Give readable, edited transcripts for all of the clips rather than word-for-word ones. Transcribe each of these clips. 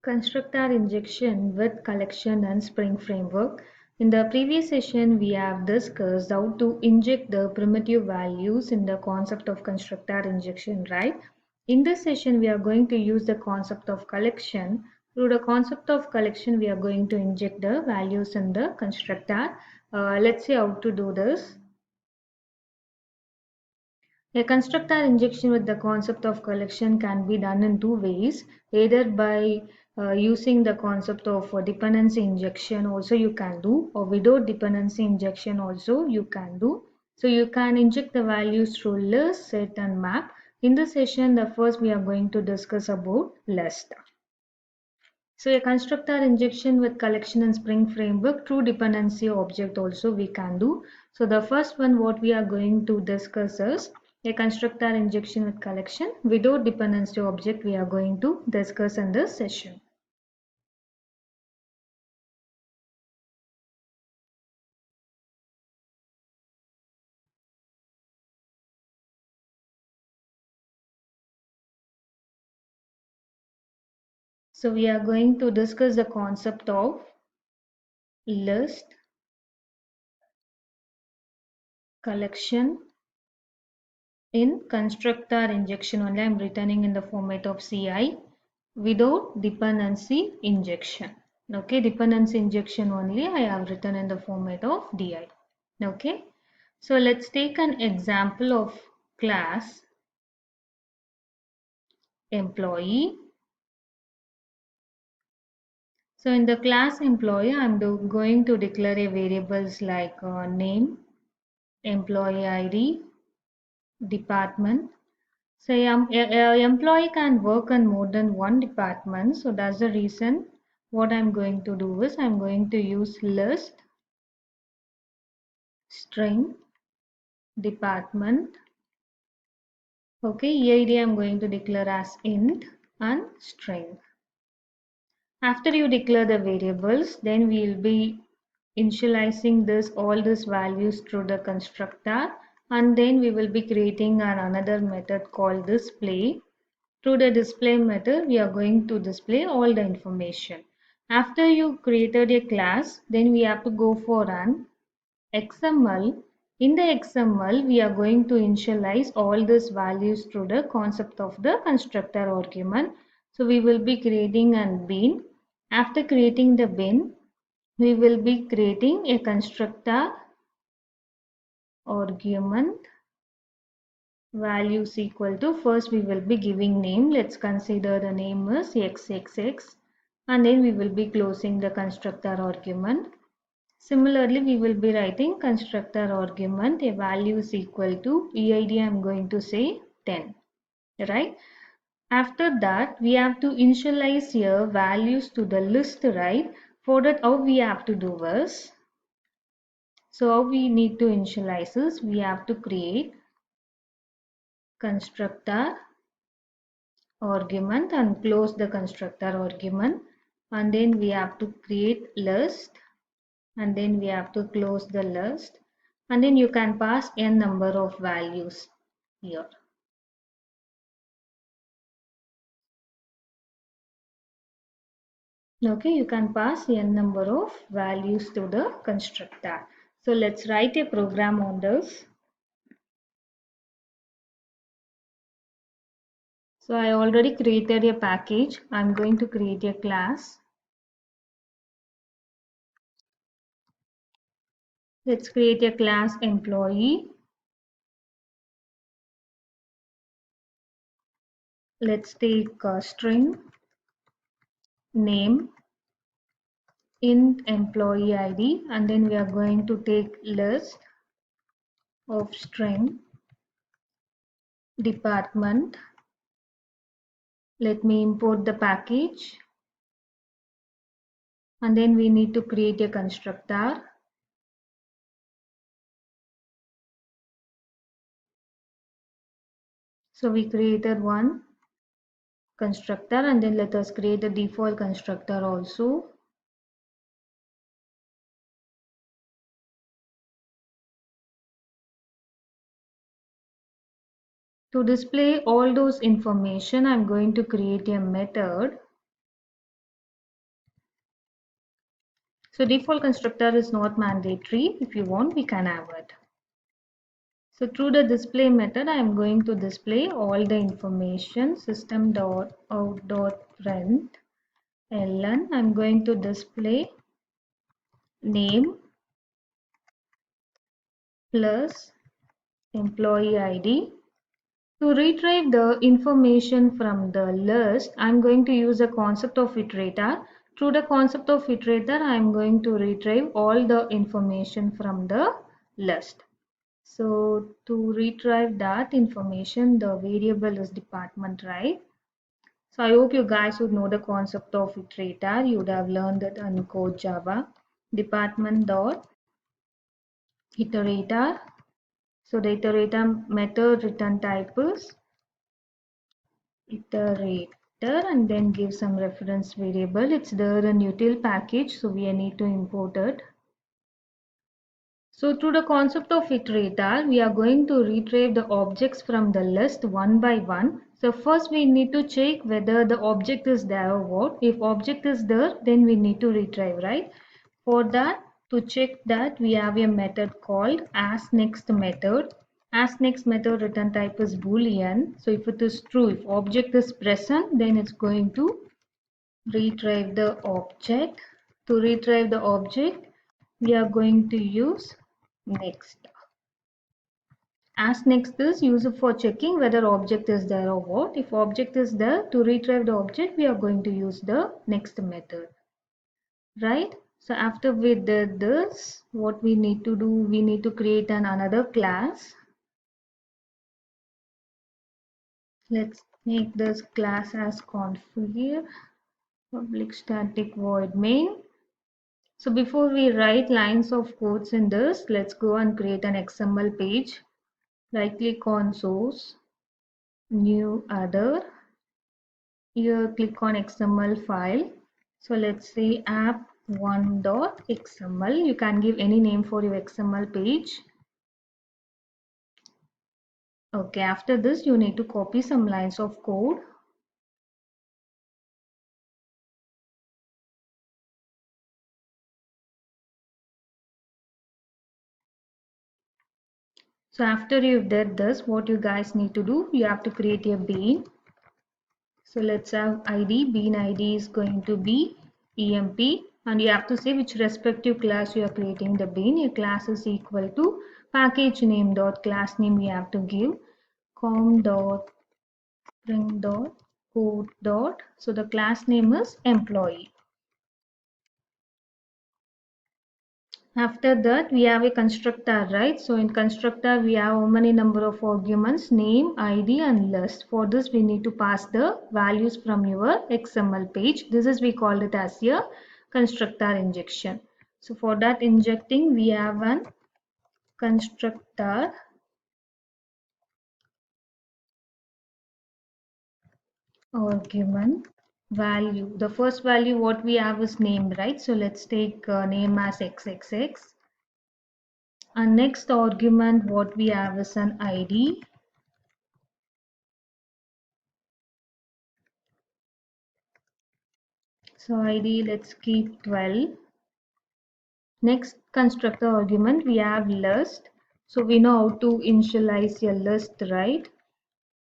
Constructor injection with collection and Spring framework. In the previous session, we have discussed how to inject the primitive values in the concept of constructor injection, right? In this session, we are going to use the concept of collection. Through the concept of collection, we are going to inject the values in the constructor. Let's see how to do this. A constructor injection with the concept of collection can be done in two ways, either by using the concept of dependency injection also you can do, or without dependency injection also you can do. So you can inject the values through list, set and map. In this session, the first we are going to discuss about list. So a constructor injection with collection and Spring framework through dependency object also we can do. So the first one what we are going to discuss is a constructor injection with collection without dependency object we are going to discuss in this session. So we are going to discuss the concept of list, collection in constructor injection only. I am returning in the format of CI without dependency injection. Okay, dependency injection only I have written in the format of DI. Okay, so let's take an example of class employee. So in the class employee, I'm going to declare a variables like name, employee ID, department. So employee can work on more than one department. So that's the reason what I'm going to do is I'm going to use list, string, department. Okay, EID I'm going to declare as int and string. After you declare the variables, then we will be initializing all these values through the constructor, and then we will be creating another method called display. Through the display method, we are going to display all the information. After you created a class, then we have to go for an XML. In the XML, we are going to initialize all these values through the concept of the constructor argument. So we will be creating an bin. After creating the bin, we will be creating a constructor argument values equal to, first we will be giving name. Let's consider the name is xxx, and then we will be closing the constructor argument. Similarly, we will be writing constructor argument a value is equal to EID I'm going to say 10, right? After that, we have to initialize here values to the list, right? For that, how we have to do is, so how we need to initialize is we have to create constructor argument and close the constructor argument, and then we have to create list, and then we have to close the list, and then you can pass n number of values here. Okay, you can pass n number of values to the constructor. So let's write a program on this. So I already created a package. I'm going to create a class. Let's create a class employee. Let's take a string name, int employee ID, and then we are going to take list of string department. Let me import the package, and then we need to create a constructor. So we created one constructor, and then let us create a default constructor also. To display all those information, I'm going to create a method So default constructor is not mandatory. If you want, we can have it. So through the display method, I am going to display all the information system.out.println. I'm going to display name plus employee ID. To retrieve the information from the list, I am going to use the concept of iterator. Through the concept of iterator, I am going to retrieve all the information from the list. So to retrieve that information, the variable is department, right? So I hope you guys would know the concept of iterator. You would have learned it in code Java. Department dot iterator. So the iterator method return type is iterator and then give some reference variable. It's there in util package, so we need to import it. So through the concept of iterator, we are going to retrieve the objects from the list one by one. So first we need to check whether the object is there or what. If object is there, then we need to retrieve, right? For that, to check that, we have a method called asNext method. AsNext method return type is Boolean. So if it is true, if object is present, then it's going to retrieve the object. To retrieve the object, we are going to use next. AsNext is used for checking whether object is there or what. If object is there, to retrieve the object, we are going to use the next method. Right? So after we did this, what we need to do, we need to create another class. Let's make this class as configure public static void main. So before we write lines of codes in this, let's go and create an XML page. Right click on source, new other. Here click on XML file. So let's say app1.xml. You can give any name for your XML page. Okay, after this you need to copy some lines of code. So after you've did this, what you guys need to do, you have to create a bean. So let's have ID. Bean ID is going to be emp, and you have to say which respective class you are creating the bean. Your class is equal to package name dot class name. You have to give com dot print dot code dot. So the class name is employee. After that, we have a constructor, right? So in constructor, we have how many number of arguments, name, ID, and list. For this, we need to pass the values from your XML page. This is, we call it as a constructor injection. So for that injecting, we have an constructor argument value. The first value what we have is name, right? So let's take name as xxx. And next argument what we have is an ID. So ID, let's keep 12. Next constructor argument we have list. So we know how to initialize a list, right?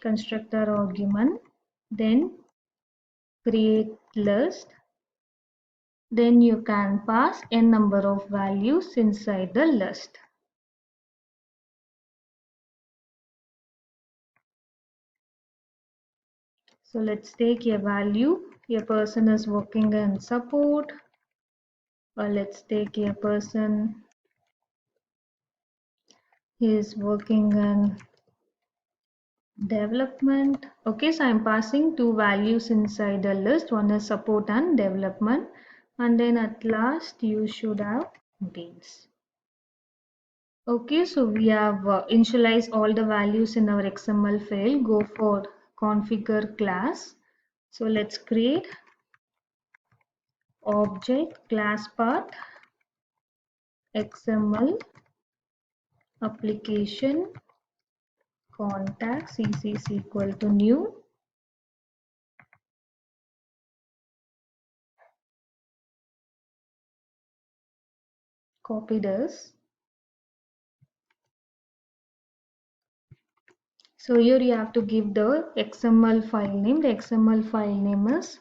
Constructor argument, then create list. Then you can pass n number of values inside the list. So let's take a value. A person is working in support. Or let's take a person is working in development. Okay, so I'm passing two values inside the list. One is support and development. And then at last you should have beans. Okay, so we have initialized all the values in our XML file. Go for configure class. So let's create object class path XML application contact CC is equal to new. copy this. So here you have to give the XML file name. The XML file name is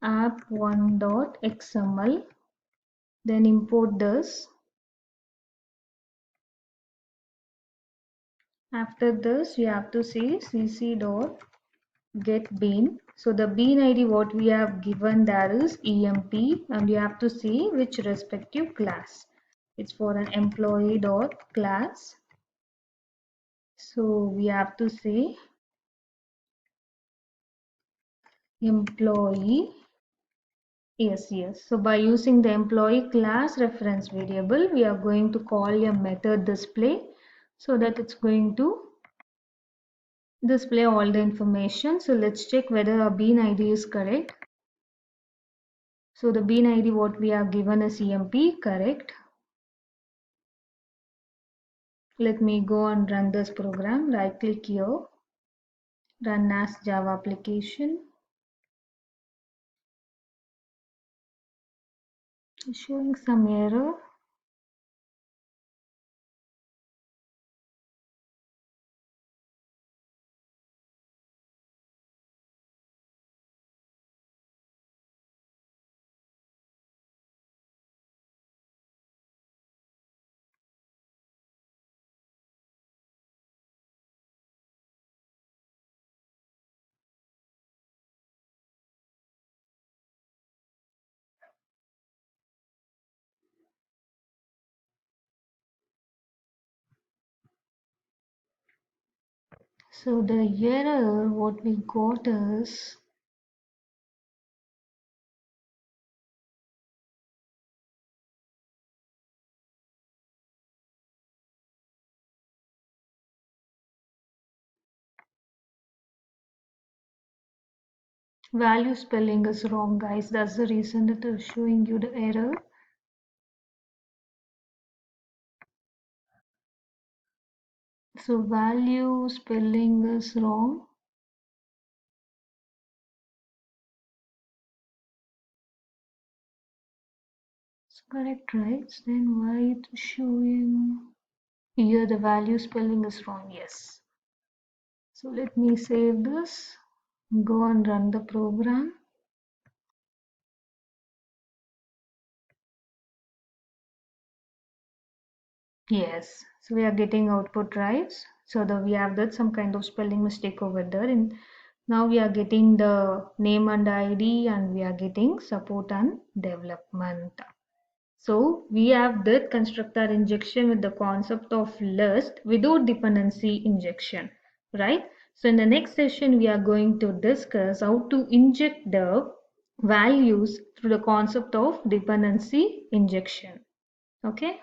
app1.xml. Then import this. After this, you have to say cc.getBean. So the bean ID what we have given there is emp, and you have to see which respective class. It's for an employee.class. So we have to say employee. Yes. So by using the employee class reference variable, we are going to call a method display so that it's going to display all the information. So let's check whether our bean ID is correct. So the bean ID what we have given is emp, correct. Let me go and run this program. Right click here, run as Java application. Showing some error. So the error what we got is value spelling is wrong, guys. That's the reason it is showing you the error. So value spelling is wrong. It's correct, right? Then why it's showing here the value spelling is wrong? Yes. So let me save this, go and run the program. Yes, so we are getting output right. So we have that some kind of spelling mistake over there, and now we are getting the name and ID, and we are getting support and development. So we have that constructor injection with the concept of list without dependency injection, right? So in the next session, we are going to discuss how to inject the values through the concept of dependency injection. Okay.